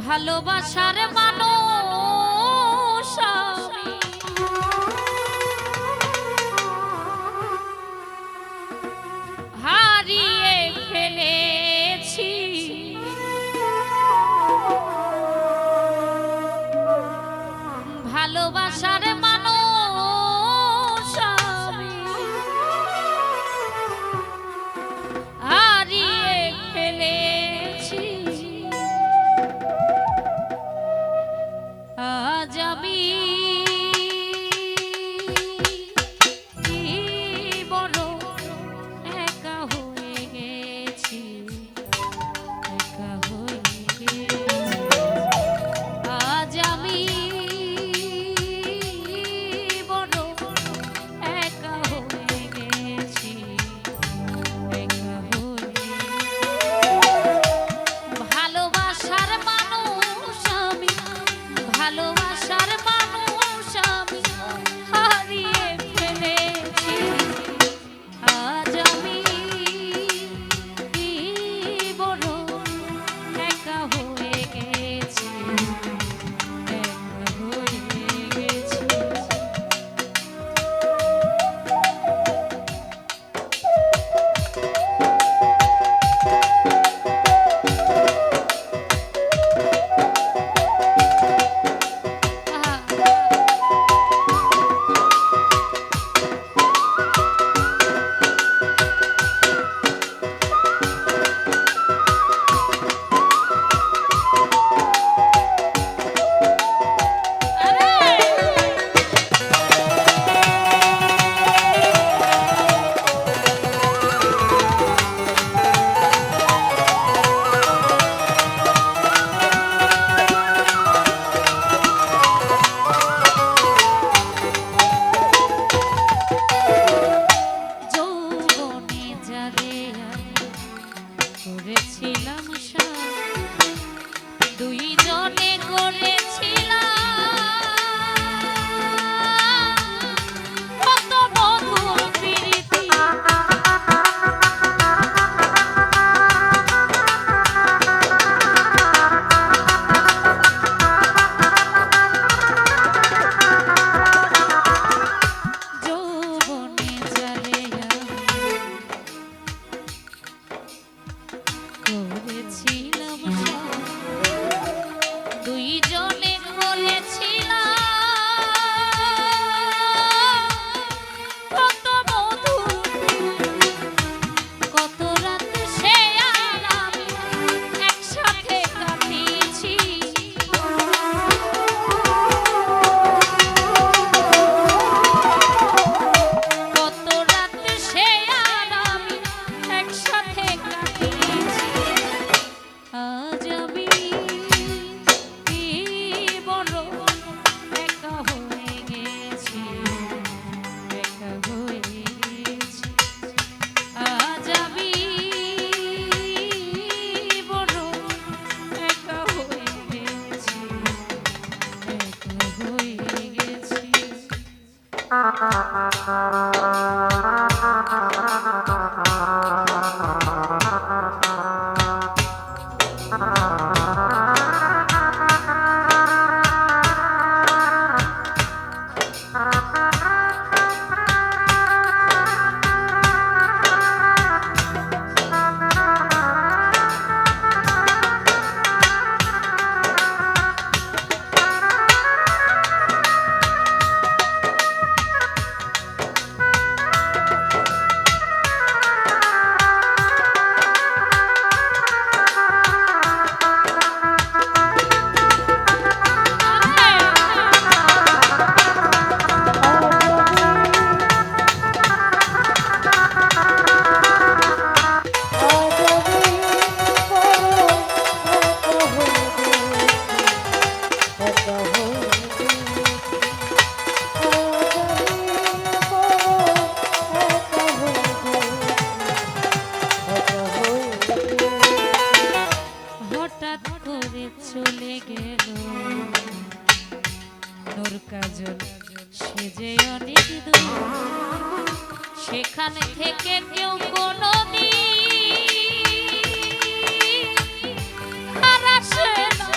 ভালোবাসার মানুষ আমি হারিয়ে ফেলেছি। ভালোবাসার মানুষ আমি হারিয়ে ফেলেছি। আজ আমি বড় একা হয়ে গেছি, একা হয়ে গেছি। আজ আমি বড় একা হয়ে গেছি, একা হয়ে। ভালোবাসার মানুষ আমি, ভালোবাসার মানুষ আমি হারিয়ে ফেলেছি। আজ আমি বড় একা হয়ে গেছি, একা হয়ে গেছি। করেছিলাম দুইজনে করেছিলাম কত মধুর প্রীতি। যৌবনে জালে করেছিলাম দুইজনে করেছিলাম কত মধুর, কত রাত সে আর আমি একসাথে কাটিয়েছি। কত রাত সে আর আমি একসাথে কাটিয়েছি। আজ আমি বড় একা হয়ে গেছি, একা হয়ে গেছি। আজ আমি বড় একা হয়ে গেছি, একা হয়ে গেছি। চলে গেল নূর কাজল, সে যে অনেক দূর, সেখানে থেকে কেউ কোনোদিন আর আসে না।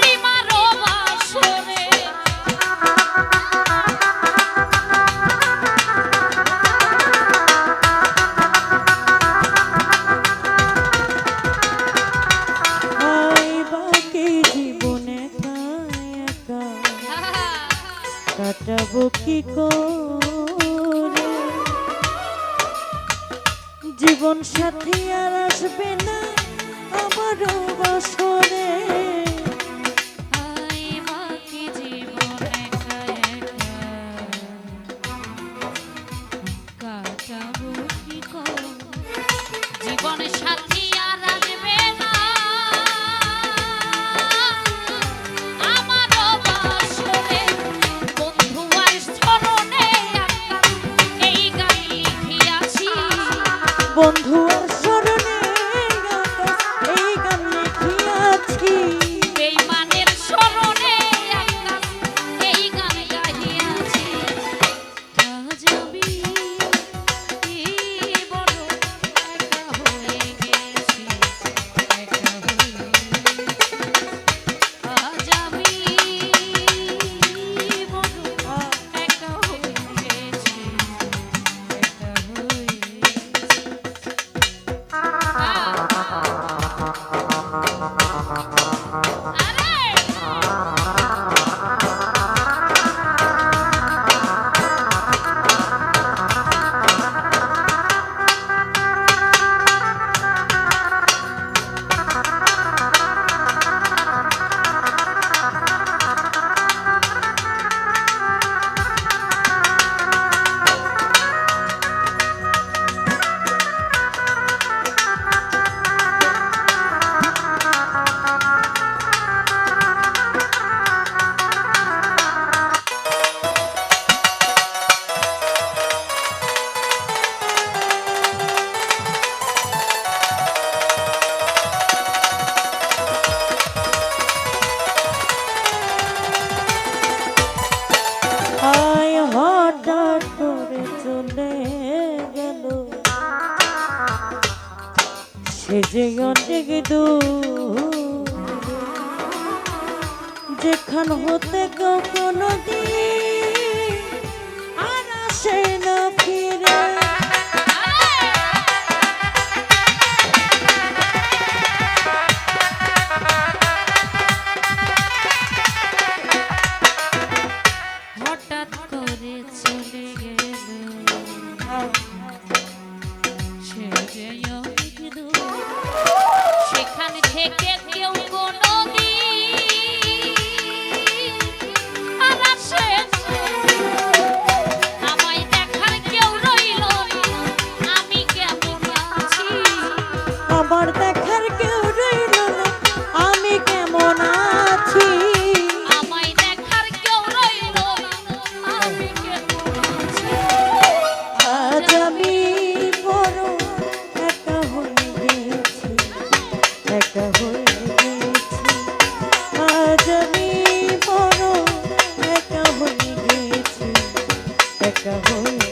লিমারও বাসরে বাকি জীবনে একা কাটাবো কি করে, জীবন সাথী আর আসবে না আমারও বাসরে। বাকি জীবন একা একা কাটাবো কি করে, জীবন সাথী আর আসবে না আমারও বাসরে। বন্ধু আর স্মরণে এই গান লিখিয়াছি, বন্ধু আর স্মরণে এই গান লিখিয়াছি, বেঈমানের স্মরণে এই গান গাহিয়াছি। আজ আমি বড় একা হয়ে গেছি, একা হয়ে। আজ আমি বড় একা হয়ে গেছি, একা হয়ে। হঠাৎ করে চলে গেল সে যে অনেক দূর, যেখান হতে কোনো দিন আর আসে না ফিরে। হঠাৎ করে চলে গেল সে যে অনেক দূর, সেখান থেকে কেউ কোনোদিন আর আসে না। আমায় দেখার কেউ রইল না, আমি কেমন আছি। আমার দেখার কেউ রইল না, আমি কেমন আছি। আমায় দেখার কেউ রইল না, আমি কেমন আছি। আজ আমি বড় একা হয়ে গেছি, একা হয়ে গেছি। আজ আমি বড় একা হয়ে গেছি, একা হয়ে